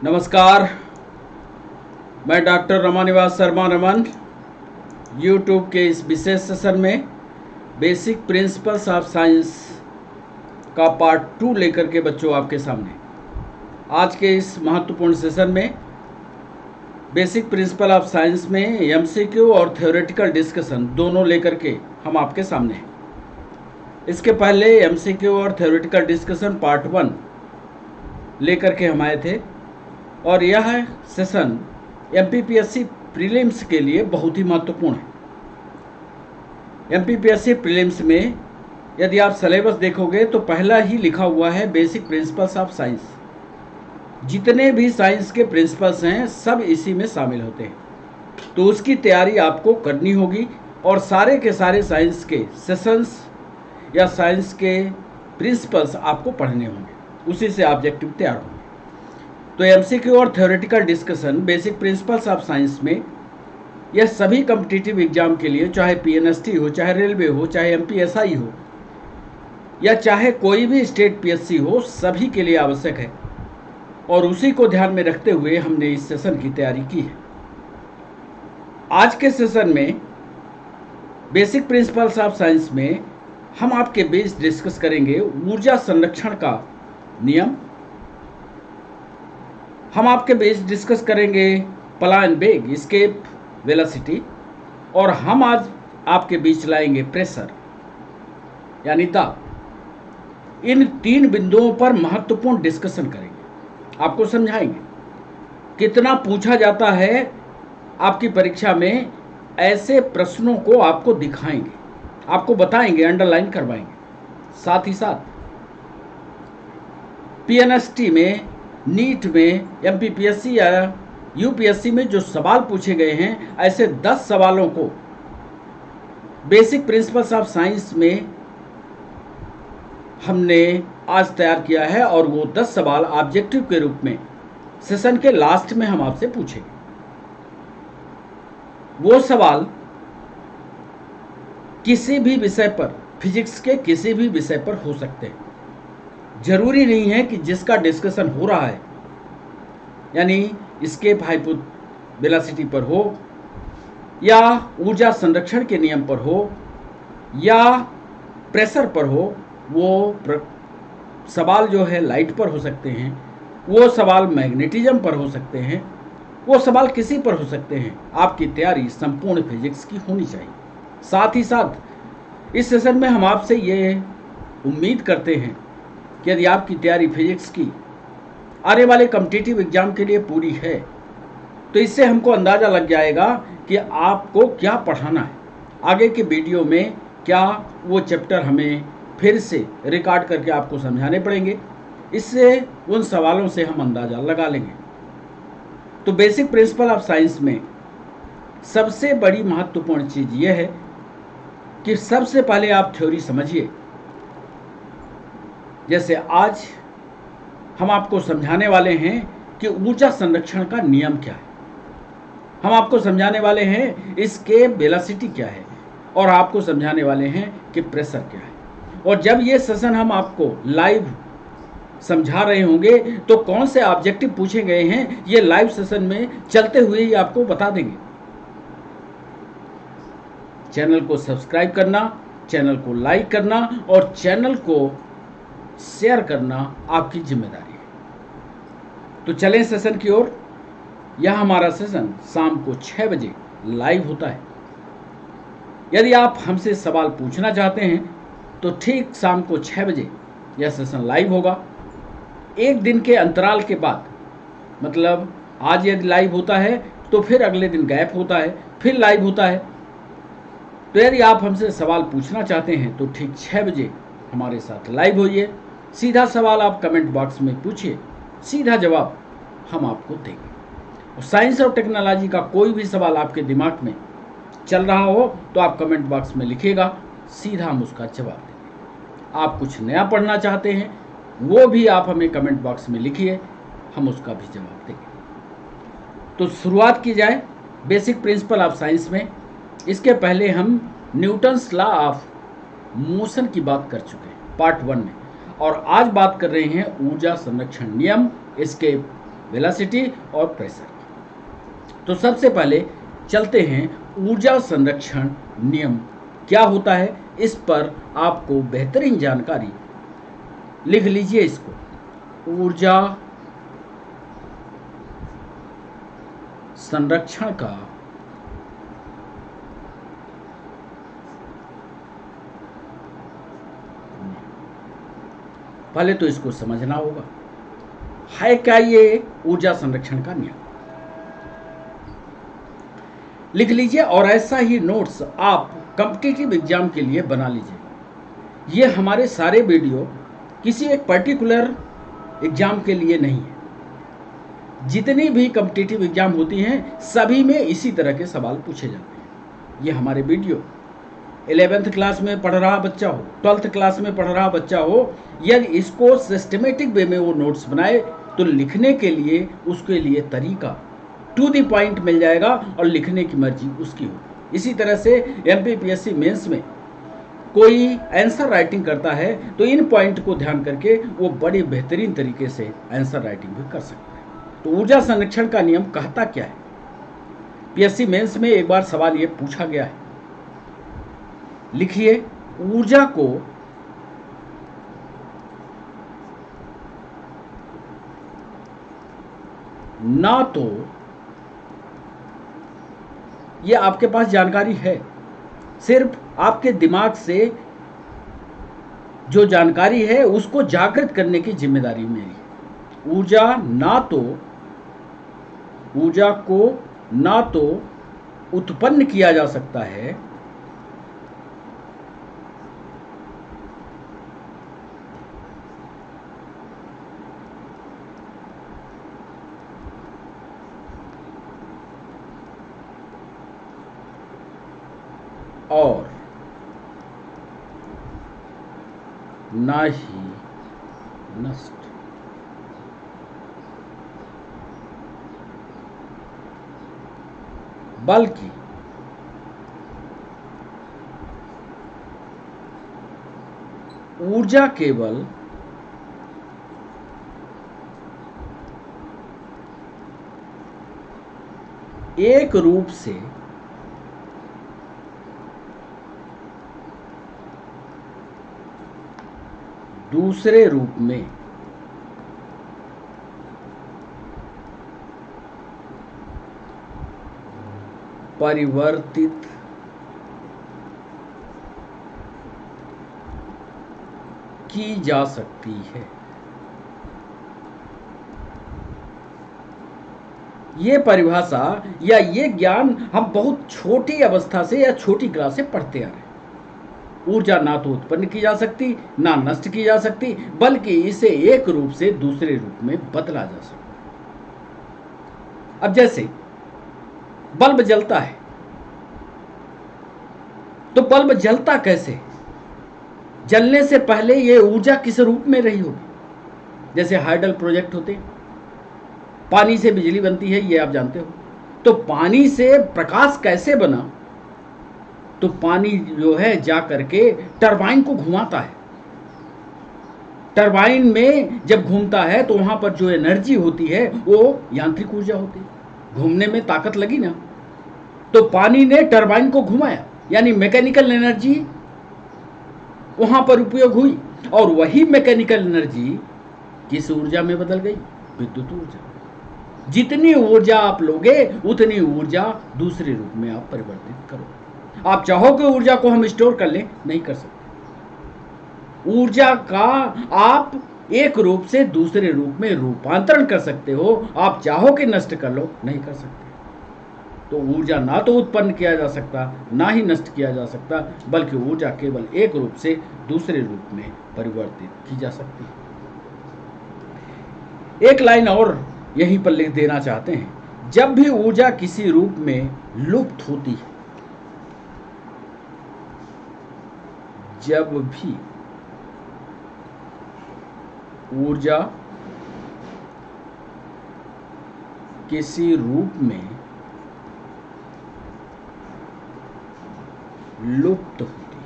नमस्कार, मैं doctor Ramanivas Sharma Raman YouTube के इस विशेष सेशन में बेसिक प्रिंसिपल्स ऑफ साइंस का पार्ट 2 लेकर के बच्चों आपके सामने। आज के इस महत्वपूर्ण सेशन में बेसिक प्रिंसिपल ऑफ साइंस में एमसीक्यू और थ्योरेटिकल डिस्कशन दोनों लेकर के हम आपके सामने हैं। इसके पहले एमसीक्यू और थ्योरेटिकल डिस्कशन पार्ट 1 लेकर के हम आए थे और यह सेशन एमपीपीएससी प्रीलिम्स के लिए बहुत ही महत्वपूर्ण है। एमपीपीएससी प्रीलिम्स में यदि आप सिलेबस देखोगे तो पहला ही लिखा हुआ है बेसिक प्रिंसिपल्स ऑफ साइंस। जितने भी साइंस के प्रिंसिपल्स हैं सब इसी में शामिल होते हैं, तो उसकी तैयारी आपको करनी होगी और सारे के सारे साइंस के सेशंस या साइंस के प्रिंसिपल्स आपको पढ़ने होंगे, उसी से ऑब्जेक्टिव तैयार होंगे। तो एमसीक्यू और theoretical discussion basic principles of science में यह सभी कॉम्पिटिटिव एग्जाम के लिए, चाहे पीएनएसटी हो, चाहे रेलवे हो, चाहे एमपीएसआई हो या चाहे कोई भी स्टेट पीएससी हो, सभी के लिए आवश्यक है और उसी को ध्यान में रखते हुए हमने इस सेशन की तैयारी की है। आज के सेशन में बेसिक प्रिंसिपल्स ऑफ साइंस में हम आपके बीच डिस्कस करेंगे ऊर्जा संरक्षण का नियम। हम आपके बीच डिस्कस करेंगे पलायन वेग, एस्केप वेलोसिटी, और हम आज आपके बीच लाएंगे प्रेशर यानी दाब। इन 3 बिंदुओं पर महत्वपूर्ण डिस्कशन करेंगे, आपको समझाएंगे कितना पूछा जाता है आपकी परीक्षा में, ऐसे प्रश्नों को आपको दिखाएंगे, आपको बताएंगे, अंडरलाइन करवाएंगे। साथ ही साथ पीएनएसटी में, नीट में, एमपीपीएससी या यूपीएससी में जो सवाल पूछे गए हैं, ऐसे 10 सवालों को बेसिक प्रिंसिपल्स ऑफ साइंस में हमने आज तैयार किया है और वो 10 सवाल ऑब्जेक्टिव के रूप में सेशन के लास्ट में हम आपसे पूछेंगे। वो सवाल किसी भी विषय पर, फिजिक्स के किसी भी विषय पर हो सकते हैं। जरूरी नहीं है कि जिसका डिस्कशन हो रहा है यानी एस्केप वेलोसिटी पर हो या ऊर्जा संरक्षण के नियम पर हो या प्रेशर पर हो, वो सवाल जो है लाइट पर हो सकते हैं, वो सवाल मैग्नेटिज्म पर हो सकते हैं, वो सवाल किसी पर हो सकते हैं। आपकी तैयारी संपूर्ण फिजिक्स की होनी चाहिए। साथ ही साथ इस सेशन में हम आपसे ये उम्मीद करते हैं कि यदि आपकी तैयारी फिजिक्स की आने वाले कॉम्पिटिटिव एग्जाम के लिए पूरी है तो इससे हमको अंदाज़ा लग जाएगा कि आपको क्या पढ़ाना है। आगे के वीडियो में क्या वो चैप्टर हमें फिर से रिकॉर्ड करके आपको समझाने पड़ेंगे, इससे उन सवालों से हम अंदाज़ा लगा लेंगे। तो बेसिक प्रिंसिपल ऑफ साइंस में सबसे बड़ी महत्वपूर्ण चीज़ यह है कि सबसे पहले आप थ्योरी समझिए। जैसे आज हम आपको समझाने वाले हैं कि ऊर्जा संरक्षण का नियम क्या है, हम आपको समझाने वाले हैं इसके वेलोसिटी क्या है और आपको समझाने वाले हैं कि प्रेशर क्या है। और जब ये सेशन हम आपको लाइव समझा रहे होंगे तो कौन से ऑब्जेक्टिव पूछे गए हैं ये लाइव सेशन में चलते हुए ही आपको बता देंगे। चैनल को सब्सक्राइब करना, चैनल को लाइक करना और चैनल को शेयर करना आपकी जिम्मेदारी है। तो चलें सेशन की ओर। यह हमारा सेशन शाम को 6 बजे लाइव होता है। यदि आप हमसे सवाल पूछना चाहते हैं तो ठीक शाम को 6 बजे यह सेशन लाइव होगा। एक दिन के अंतराल के बाद, मतलब आज यदि लाइव होता है तो फिर अगले दिन गैप होता है, फिर लाइव होता है। तो यदि आप हमसे सवाल पूछना चाहते हैं तो ठीक 6 बजे हमारे साथ लाइव होइए। सीधा सवाल आप कमेंट बॉक्स में पूछिए, सीधा जवाब हम आपको देंगे। और साइंस और टेक्नोलॉजी का कोई भी सवाल आपके दिमाग में चल रहा हो तो आप कमेंट बॉक्स में लिखिएगा, सीधा हम उसका जवाब देंगे। आप कुछ नया पढ़ना चाहते हैं वो भी आप हमें कमेंट बॉक्स में लिखिए, हम उसका भी जवाब देंगे। तो शुरुआत की जाए बेसिक प्रिंसिपल ऑफ साइंस में। इसके पहले हम न्यूटन्स लॉ ऑफ मोशन की बात कर चुके हैं पार्ट 1 में, और आज बात कर रहे हैं ऊर्जा संरक्षण नियम, इसके वेलोसिटी और प्रेशर। तो सबसे पहले चलते हैं ऊर्जा संरक्षण नियम क्या होता है, इस पर आपको बेहतरीन जानकारी, लिख लीजिए इसको। ऊर्जा संरक्षण का पहले तो इसको समझना होगा, है क्या ये ऊर्जा संरक्षण का नियम, लिख लीजिए। और ऐसा ही नोट्स आप कॉम्पिटिटिव एग्जाम के लिए बना लीजिए। ये हमारे सारे वीडियो किसी एक पर्टिकुलर एग्जाम के लिए नहीं है। जितनी भी कॉम्पिटिटिव एग्जाम होती हैं सभी में इसी तरह के सवाल पूछे जाते हैं। ये हमारे वीडियो 11th क्लास में पढ़ रहा बच्चा हो, 12th क्लास में पढ़ रहा बच्चा हो, यदि इसको सिस्टमेटिक वे में वो नोट्स बनाए तो लिखने के लिए उसके लिए तरीका टू द पॉइंट मिल जाएगा और लिखने की मर्जी उसकी हो। इसी तरह से एमपीपीएससी मेंस में कोई आंसर राइटिंग करता है तो इन पॉइंट को ध्यान करके वो बड़े बेहतरीन तरीके से आंसर राइटिंग भी कर सकता है। तो ऊर्जा संरक्षण का नियम कहता क्या है? पीएससी मेंस में एक बार सवाल ये पूछा गया है, लिखिए। ऊर्जा को ना तो, ये आपके पास जानकारी है, सिर्फ आपके दिमाग से जो जानकारी है उसको जागृत करने की जिम्मेदारी मेरी। ऊर्जा को ना तो उत्पन्न किया जा सकता है और ना ही नष्ट। बल्कि ऊर्जा केवल एक रूप से दूसरे रूप में परिवर्तित की जा सकती है। ये परिभाषा या ये ज्ञान हम बहुत छोटी अवस्था से या छोटी क्लास से पढ़ते आ रहे हैं। ऊर्जा ना तो उत्पन्न की जा सकती ना नष्ट की जा सकती, बल्कि इसे एक रूप से दूसरे रूप में बदला जा सकता। अब जैसे बल्ब जलता है तो बल्ब जलता कैसे? जलने से पहले यह ऊर्जा किस रूप में रही होगी? जैसे हाइडल प्रोजेक्ट होते हैं, पानी से बिजली बनती है, ये आप जानते हो। तो पानी से प्रकाश कैसे बना? तो पानी जो है जा करके टरबाइन को घुमाता है। टरबाइन में जब घूमता है तो वहां पर जो एनर्जी होती है वो यांत्रिक ऊर्जा होती है। घूमने में ताकत लगी ना, तो पानी ने टरबाइन को घुमाया, यानी मैकेनिकल एनर्जी वहां पर उपयोग हुई। और वही मैकेनिकल एनर्जी किस ऊर्जा में बदल गई? विद्युत ऊर्जा। जितनी ऊर्जा आप लोगे उतनी ऊर्जा दूसरे रूप में आप परिवर्तित करो। आप चाहो कि ऊर्जा को हम स्टोर कर लें, नहीं कर सकते। ऊर्जा का आप एक रूप से दूसरे रूप में रूपांतरण कर सकते हो। आप चाहो कि नष्ट कर लो, नहीं कर सकते। तो ऊर्जा ना तो उत्पन्न किया जा सकता ना ही नष्ट किया जा सकता, बल्कि ऊर्जा केवल एक रूप से दूसरे रूप में परिवर्तित की जा सकती है। एक लाइन और यहीं पर लिख देना चाहते हैं। जब भी ऊर्जा किसी रूप में लुप्त होती है, जब भी ऊर्जा किसी रूप में लुप्त होती है,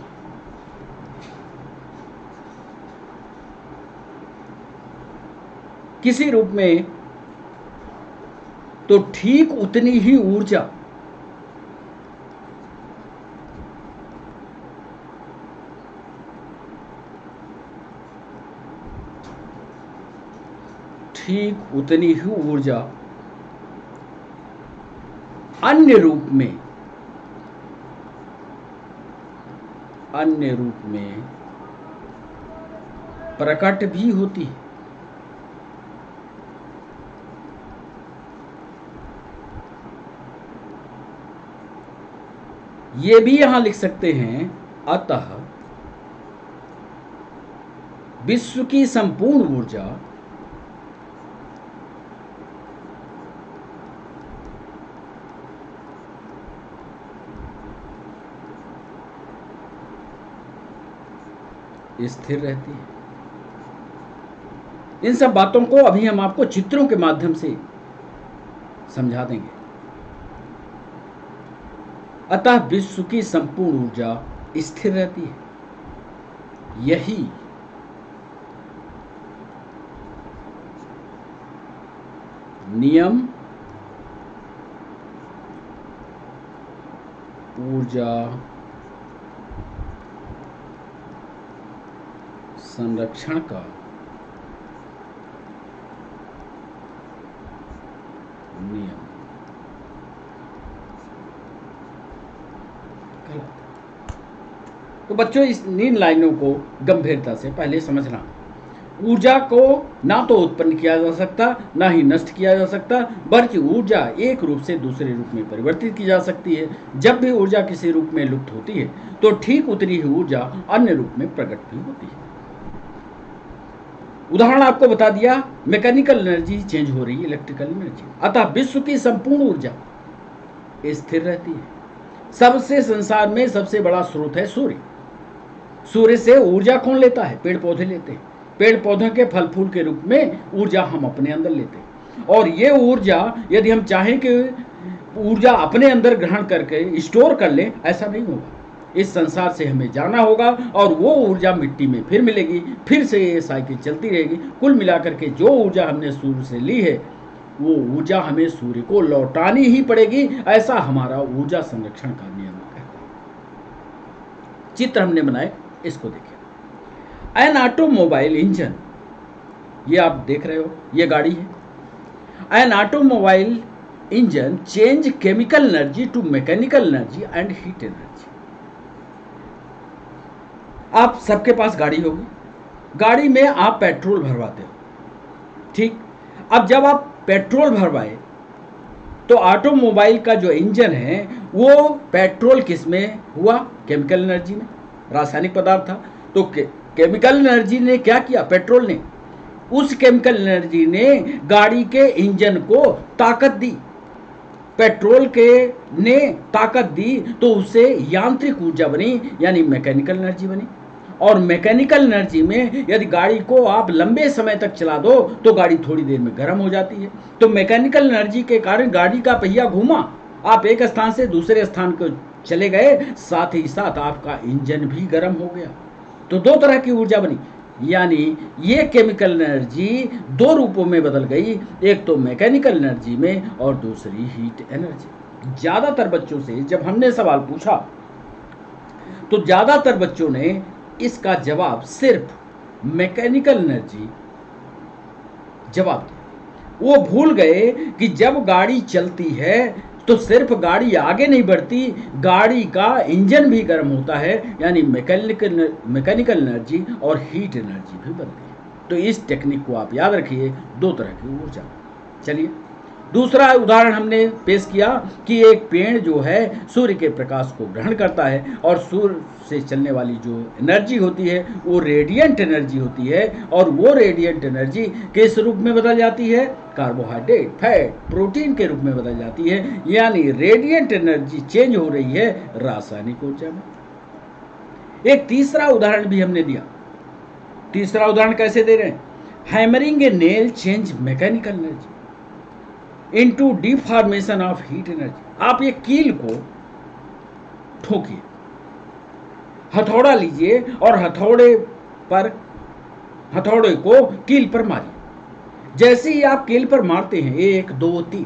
किसी रूप में तो ठीक उतनी ही ऊर्जा अन्य रूप में प्रकट भी होती है। ये भी यहां लिख सकते हैं, अतः विश्व की संपूर्ण ऊर्जा स्थिर रहती है। इन सब बातों को अभी हम आपको चित्रों के माध्यम से समझा देंगे। अतः विश्व की संपूर्ण ऊर्जा स्थिर रहती है। यही नियम ऊर्जा संरक्षण का नियम कहलाता है। तो बच्चों, इस इन लाइनों को गंभीरता से पहले समझना। ऊर्जा को ना तो उत्पन्न किया जा सकता, ना ही नष्ट किया जा सकता, बल्कि ऊर्जा एक रूप से दूसरे रूप में परिवर्तित की जा सकती है। जब भी ऊर्जा किसी रूप में लुप्त होती है तो ठीक उतनी ही ऊर्जा अन्य रूप में प्रकट भी होती है। उदाहरण आपको बता दिया, मैकेनिकल एनर्जी चेंज हो रही है, इलेक्ट्रिकल एनर्जी। अतः विश्व की संपूर्ण ऊर्जा स्थिर रहती है। सबसे संसार में सबसे बड़ा स्रोत है सूर्य। सूर्य से ऊर्जा कौन लेता है? पेड़ पौधे लेते हैं। पेड़ पौधों के फल फूल के रूप में ऊर्जा हम अपने अंदर लेते हैं। और ये ऊर्जा यदि हम चाहें कि ऊर्जा अपने अंदर ग्रहण करके स्टोर कर लें, ऐसा नहीं होगा। इस संसार से हमें जाना होगा और वो ऊर्जा मिट्टी में फिर मिलेगी, फिर से ये साइकिल चलती रहेगी। कुल मिलाकर के जो ऊर्जा हमने सूर्य से ली है वो ऊर्जा हमें सूर्य को लौटानी ही पड़ेगी। ऐसा हमारा ऊर्जा संरक्षण का नियम कहता है। चित्र हमने बनाए, इसको देखिए। एन ऑटोमोबाइल इंजन, ये आप देख रहे हो, ये गाड़ी है। An automobile engine change chemical energy to mechanical energy and heat energy. आप सबके पास गाड़ी होगी, गाड़ी में आप पेट्रोल भरवाते हो, ठीक। अब जब आप पेट्रोल भरवाए तो ऑटोमोबाइल का जो इंजन है वो पेट्रोल किस में हुआ? केमिकल एनर्जी में, रासायनिक पदार्थ था। तो केमिकल एनर्जी ने क्या किया? पेट्रोल ने, उस केमिकल एनर्जी ने गाड़ी के इंजन को ताकत दी। पेट्रोल के ने ताकत दी तो उससे यांत्रिक ऊर्जा बनी, यानी मैकेनिकल एनर्जी बनी। और मैकेनिकल एनर्जी में यदि गाड़ी को आप लंबे समय तक चला दो तो गाड़ी थोड़ी देर में गर्म हो जाती है। तो मैकेनिकल एनर्जी के कारण गाड़ी का पहिया घूमा, आप एक स्थान से दूसरे स्थान को चले गए, साथ ही साथ आपका इंजन भी गर्म हो गया। तो दो तरह की ऊर्जा बनी, यानी ये केमिकल एनर्जी दो रूपों में बदल गई, एक तो मैकेनिकल एनर्जी में और दूसरी हीट एनर्जी। ज्यादातर बच्चों से जब हमने सवाल पूछा तो ज्यादातर बच्चों ने इसका जवाब सिर्फ मैकेनिकल एनर्जी जवाब दिया। वो भूल गए कि जब गाड़ी चलती है तो सिर्फ गाड़ी आगे नहीं बढ़ती, गाड़ी का इंजन भी गर्म होता है, यानी मैकेनिकल एनर्जी और हीट एनर्जी भी बनती है। तो इस टेक्निक को आप याद रखिए, दो तरह की ऊर्जा। चलिए, दूसरा उदाहरण हमने पेश किया कि एक पेड़ जो है सूर्य के प्रकाश को ग्रहण करता है और सूर्य से चलने वाली जो एनर्जी होती है वो रेडिएंट एनर्जी होती है, और वो रेडिएंट एनर्जी किस रूप में बदल जाती है? कार्बोहाइड्रेट, फैट, प्रोटीन के रूप में बदल जाती है। यानी रेडिएंट एनर्जी चेंज हो रही है रासायनिक ऊर्जा में। एक तीसरा उदाहरण भी हमने दिया। तीसरा उदाहरण कैसे दे रहे हैं? Hammering A nail change mechanical energy into deformation of heat energy. आप ये कील को ठोकिए, हथौड़ा लीजिए और हथौड़े को कील पर मारिए। जैसे ही आप कील पर मारते हैं, 1 2 3,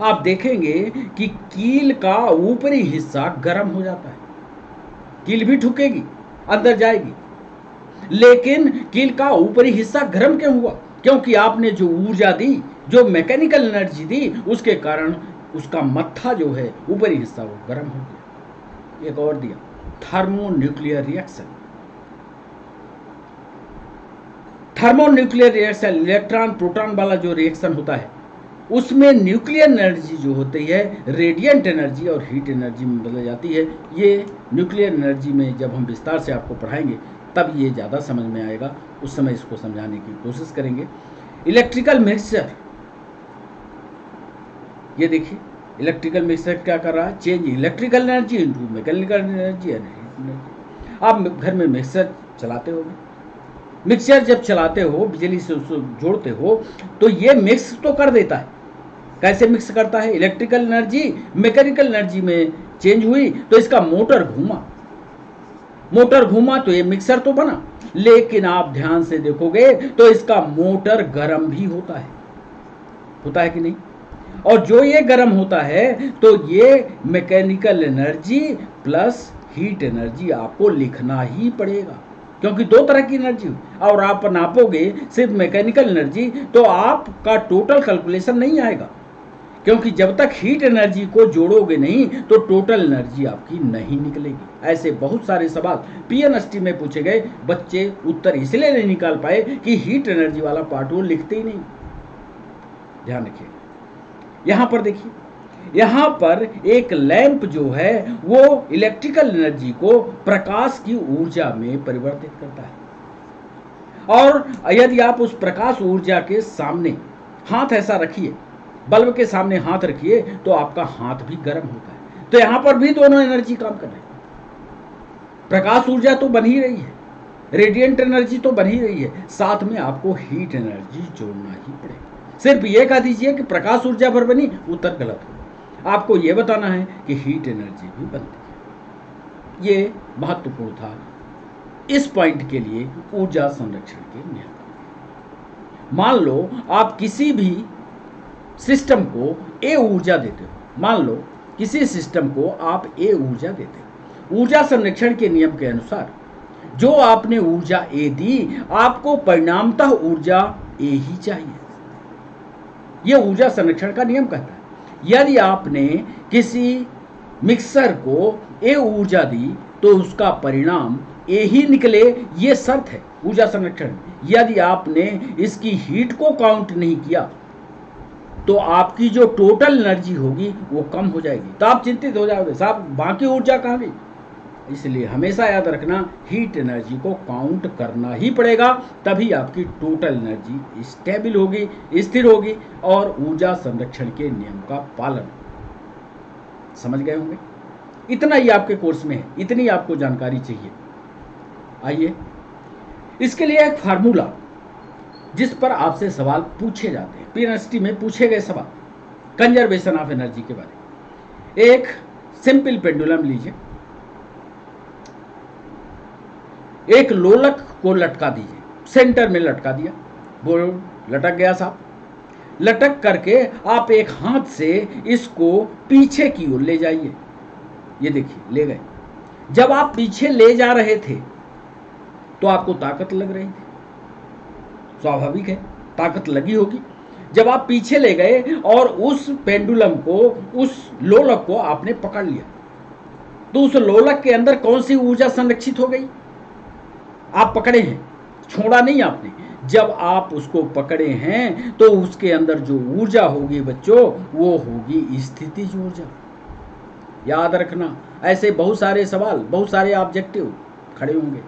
आप देखेंगे कि कील का ऊपरी हिस्सा गर्म हो जाता है, कील भी ठुकेगी, अंदर जाएगी, लेकिन कील का ऊपरी हिस्सा गर्म क्यों हुआ? क्योंकि आपने जो ऊर्जा दी, जो मैकेनिकल एनर्जी दी, उसके कारण उसका मत्था जो है, ऊपरी हिस्सा, वो गर्म हो गया। एक और दिया, thermonuclear reaction. Thermonuclear reaction electron proton वाला जो रिएक्शन होता है, उसमें न्यूक्लियर एनर्जी जो होती है रेडिएंट एनर्जी और हीट एनर्जी में बदल जाती है। ये न्यूक्लियर एनर्जी में जब हम विस्तार से आपको पढ़ाएंगे तब ये ज़्यादा समझ में आएगा, उस समय इसको समझाने की कोशिश करेंगे। इलेक्ट्रिकल मिक्सचर, ये देखिए इलेक्ट्रिकल मिक्सचर क्या कर रहा है, change electrical energy into mechanical energy. आप घर में मिक्सर चलाते हो, मिक्सचर जब चलाते हो, बिजली से उसको जोड़ते हो, तो ये मिक्स तो कर देता है। कैसे मिक्स करता है? इलेक्ट्रिकल एनर्जी मैकेनिकल एनर्जी में चेंज हुई तो इसका मोटर घूमा, मोटर घूमा तो ये मिक्सर तो बना, लेकिन आप ध्यान से देखोगे तो इसका मोटर गर्म भी होता है कि नहीं? और जो ये गर्म होता है तो ये mechanical energy plus heat energy आपको लिखना ही पड़ेगा, क्योंकि दो तरह की एनर्जी। और आप नापोगे सिर्फ मैकेनिकल एनर्जी तो आपका टोटल कैलकुलेशन नहीं आएगा, क्योंकि जब तक हीट एनर्जी को जोड़ोगे नहीं तो टोटल एनर्जी आपकी नहीं निकलेगी। ऐसे बहुत सारे सवाल पीएनएसटी में पूछे गए, बच्चे उत्तर इसलिए नहीं निकाल पाए कि हीट एनर्जी वाला पार्ट वो लिखते ही नहीं। ध्यान रखिए, यहां पर देखिए, यहां पर एक लैंप जो है वो इलेक्ट्रिकल एनर्जी को प्रकाश की ऊर्जा में परिवर्तित करता है। और यदि आप उस प्रकाश ऊर्जा के सामने हाथ ऐसा रखिए, बल्ब के सामने हाथ रखिए, तो आपका हाथ भी गर्म होता है। तो यहां पर भी दोनों एनर्जी काम कर रही है। प्रकाश ऊर्जा तो बन ही रही है, रेडिएंट एनर्जी तो बन ही रही है, साथ में आपको हीट एनर्जी जोड़ना ही पड़ेगा। सिर्फ ये कह दीजिए कि प्रकाश ऊर्जा भर बनी, उत्तर गलत हो। आपको यह बताना है कि हीट एनर्जी भी बनती है। ये महत्वपूर्ण था इस पॉइंट के लिए, ऊर्जा संरक्षण के नियम। मान लो आप किसी भी सिस्टम को ए ऊर्जा देते हो, मान लो किसी सिस्टम को आप ए ऊर्जा देते हो, ऊर्जा संरक्षण के नियम के अनुसार जो आपने ऊर्जा ए दी, आपको परिणामतः ऊर्जा ए ही चाहिए। यह ऊर्जा संरक्षण का नियम कहता है। यदि आपने किसी मिक्सर को ए ऊर्जा दी तो उसका परिणाम ए ही निकले, यह शर्त है ऊर्जा संरक्षण। यदि आपने इसकी हीट को काउंट नहीं किया तो आपकी जो टोटल एनर्जी होगी वो कम हो जाएगी, तो आप चिंतित हो जाओगे, साहब बाकी ऊर्जा कहाँ गई? इसलिए हमेशा याद रखना, हीट एनर्जी को काउंट करना ही पड़ेगा, तभी आपकी टोटल एनर्जी स्टेबल होगी, स्थिर होगी और ऊर्जा संरक्षण के नियम का पालन। समझ गए होंगे? इतना ही आपके कोर्स में है, इतनी आपको जानकारी चाहिए। आइए, इसके लिए एक फार्मूला जिस पर आपसे सवाल पूछे जाते हैं, पीएनएसटी में पूछे गए सवाल, कंजर्वेशन ऑफ एनर्जी के बारे में। एक सिंपल पेंडुलम लीजिए, एक लोलक को लटका दीजिए, सेंटर में लटका दिया, वो लटक गया साहब। लटक करके आप एक हाथ से इसको पीछे की ओर ले जाइए। ये देखिए, ले गए। जब आप पीछे ले जा रहे थे तो आपको ताकत लग रही थी, स्वाभाविक है, ताकत लगी होगी। जब आप पीछे ले गए और उस पेंडुलम को, उस लोलक को आपने पकड़ लिया, तो उस लोलक के अंदर कौन सी ऊर्जा संरक्षित हो गई? आप पकड़े हैं, छोड़ा नहीं आपने। जब आप उसको पकड़े हैं तो उसके अंदर जो ऊर्जा होगी बच्चों, वो होगी स्थितिज ऊर्जा। याद रखना, ऐसे बहुत सारे सवाल, बहुत सारे ऑब्जेक्टिव खड़े होंगे।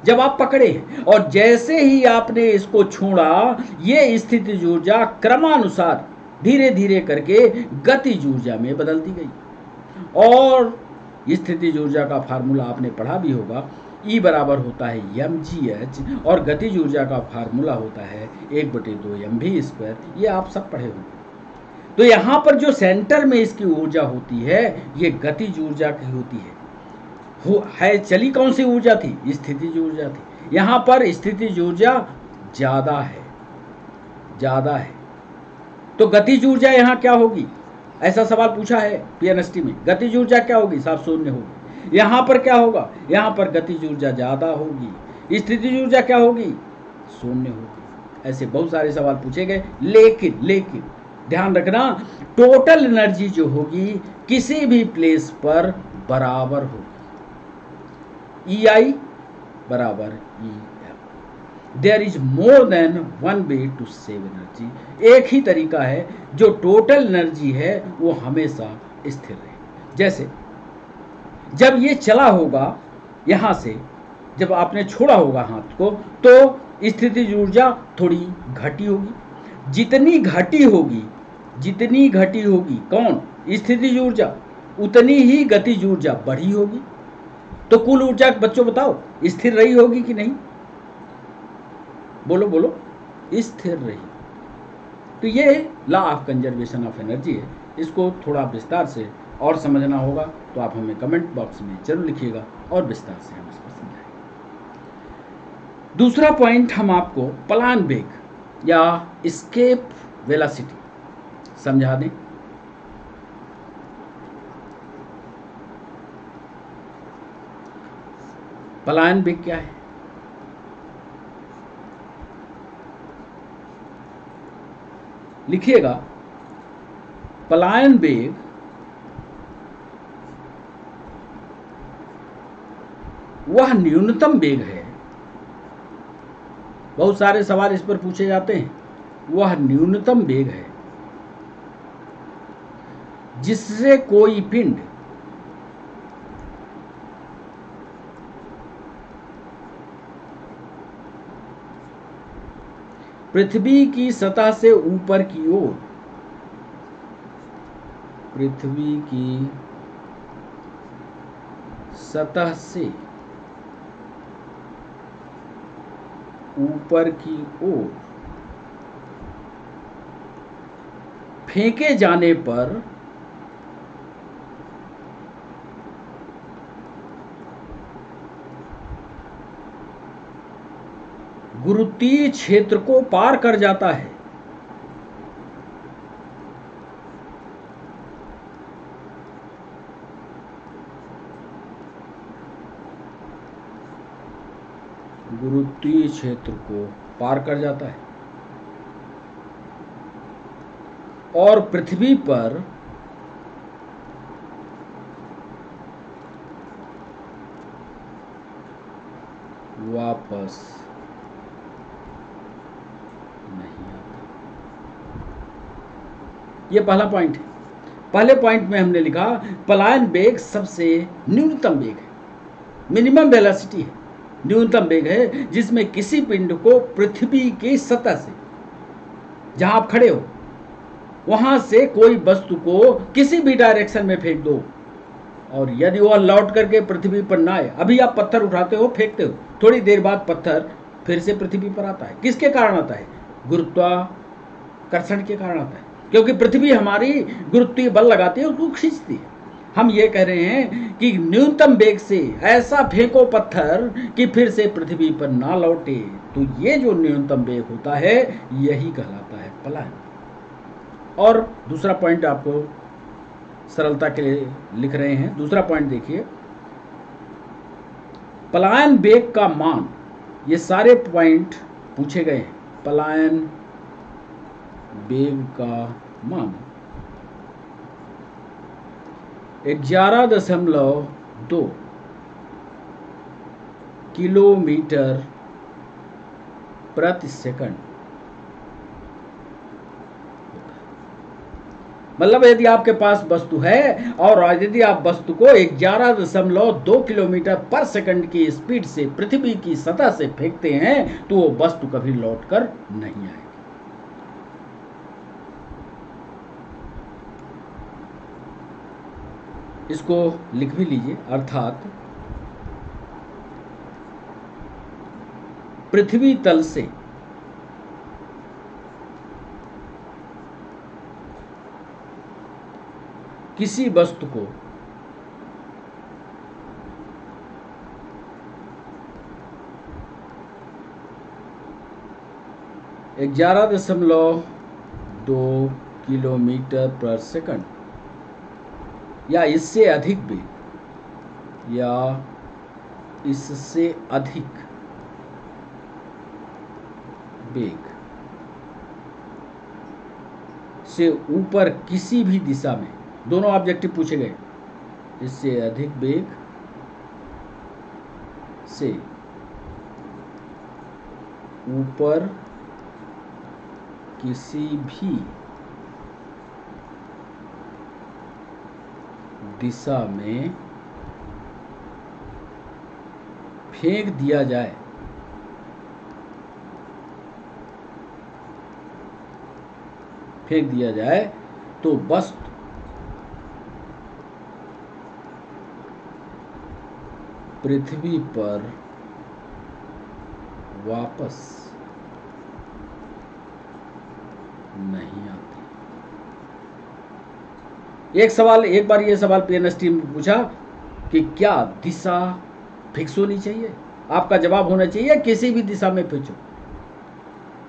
जब आप पकड़े हैं और जैसे ही आपने इसको छोड़ा, ये स्थितिज ऊर्जा क्रमानुसार धीरे धीरे करके गतिज ऊर्जा में बदलती गई। और स्थितिज ऊर्जा का फार्मूला आपने पढ़ा भी होगा, E बराबर होता है mgh और गतिज ऊर्जा का फार्मूला होता है 1/2 mv²। ये आप सब पढ़े होंगे। तो यहाँ पर जो सेंटर में इसकी ऊर्जा होती है, ये गतिज ऊर्जा की होती है। चली कौन सी ऊर्जा थी? स्थितिज ऊर्जा थी। यहाँ पर स्थितिज ऊर्जा ज़्यादा है, ज़्यादा है। तो गतिज ऊर्जा यहाँ क्या होगी? ऐसा सवाल पूछा है पीएनएसटी में। गतिज ऊर्जा क्या होगी? साफ शून्य होगी। यहाँ पर क्या होगा? यहाँ पर गतिज ऊर्जा ज़्यादा होगी। स्थितिज ऊर्जा क्या होगी? शून्य होगी। ऐसे बहुत सारे सवाल पूछे गए, लेकिन ध्यान रखना, टोटल एनर्जी जो होगी किसी भी प्लेस पर बराबर होगी। ई आई बराबर E F. There is more than one way to save energy. एक ही तरीका है जो टोटल एनर्जी है वो हमेशा स्थिर रहे। जैसे जब ये चला होगा यहाँ से, जब आपने छोड़ा होगा हाथ को, तो स्थितिज ऊर्जा थोड़ी घटी होगी। जितनी घटी होगी कौन? स्थितिज ऊर्जा, उतनी ही गतिज ऊर्जा बढ़ी होगी। तो कुल ऊर्जा बच्चों बताओ स्थिर रही होगी कि नहीं? बोलो। स्थिर रही। तो ये law of conservation of energy है। इसको थोड़ा विस्तार से और समझना होगा तो आप हमें कमेंट बॉक्स में जरूर लिखिएगा और विस्तार से हम इसको समझाएंगे। दूसरा पॉइंट हम आपको पलायन वेग या एस्केप वेलोसिटी समझा दें। पलायन वेग क्या है? लिखिएगा, पलायन वेग वह न्यूनतम वेग है। बहुत सारे सवाल इस पर पूछे जाते हैं। वह न्यूनतम वेग है जिससे कोई पिंड पृथ्वी की सतह से ऊपर की ओर, पृथ्वी की सतह से ऊपर की ओर फेंके जाने पर गुरुत्वीय क्षेत्र को पार कर जाता है। गुरुत्वीय क्षेत्र को पार कर जाता है और पृथ्वी पर वापस नहीं आता। यह पहला पॉइंट है। पहले पॉइंट में हमने लिखा पलायन वेग सबसे न्यूनतम वेग है, मिनिमम वेलोसिटी है, न्यूनतम वेग है जिसमें किसी पिंड को पृथ्वी की सतह से, जहां आप खड़े हो वहां से कोई वस्तु को किसी भी डायरेक्शन में फेंक दो और यदि वह लौट करके पृथ्वी पर ना आए, अभी आप पत्थर उठाते हो फेंकते हो, थोड़ी देर बाद पत्थर फिर से पृथ्वी पर आता है। किसके कारण आता है? गुरुत्वाकर्षण के कारण आता है, क्योंकि पृथ्वी हमारी गुरुत्वीय बल लगाती है, उसको खींचती है। हम ये कह रहे हैं कि न्यूनतम वेग से ऐसा फेंको पत्थर कि फिर से पृथ्वी पर ना लौटे। तो ये जो न्यूनतम वेग होता है यही कहलाता है पलायन। और दूसरा पॉइंट आपको सरलता के लिए लिख रहे हैं। दूसरा पॉइंट देखिए, पलायन वेग का मान, ये सारे पॉइंट पूछे गए हैं। पलायन वेग का मान 11.2 किलोमीटर प्रति सेकंड। मतलब यदि आपके पास वस्तु है और यदि आप वस्तु को 11.2 किलोमीटर पर सेकंड की स्पीड से पृथ्वी की सतह से फेंकते हैं तो वो वस्तु कभी लौटकर नहीं आएगी। इसको लिख भी लीजिए, अर्थात पृथ्वी तल से किसी वस्तु को $11.2 किलोमीटर पर सेकंड या इससे अधिक वेग या इससे अधिक वेग से ऊपर किसी भी दिशा में, दोनों ऑब्जेक्टिव पूछे गए, इससे अधिक वेग से ऊपर किसी भी दिशा में फेंक दिया जाए तो वस्तु पृथ्वी पर वापस नहीं आती। एक बार ये सवाल पीएनएसटी में पूछा कि क्या दिशा फिक्स होनी चाहिए? आपका जवाब होना चाहिए किसी भी दिशा में फेंचो,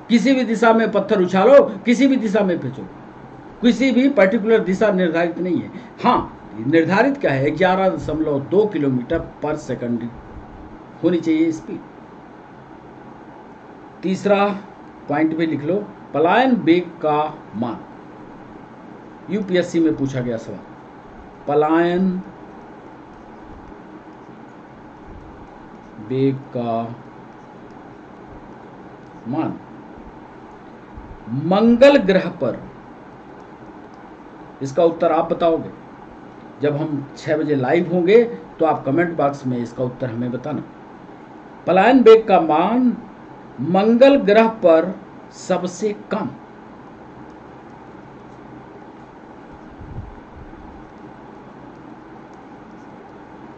किसी भी दिशा में पत्थर उछालो, किसी भी दिशा में फेंचो, किसी भी पर्टिकुलर दिशा निर्धारित नहीं है। हाँ, निर्धारित क्या है, 11.2 किलोमीटर पर सेकंड होनी चाहिए स्पीड। तीसरा पॉइंट भी लिख लो, पलायन वेग का मान। यूपीएससी में पूछा गया सवाल, पलायन वेग का मान मंगल ग्रह पर, इसका उत्तर आप बताओगे। जब हम 6 बजे लाइव होंगे तो आप कमेंट बॉक्स में इसका उत्तर हमें बताना। पलायन वेग का मान मंगल ग्रह पर सबसे कम,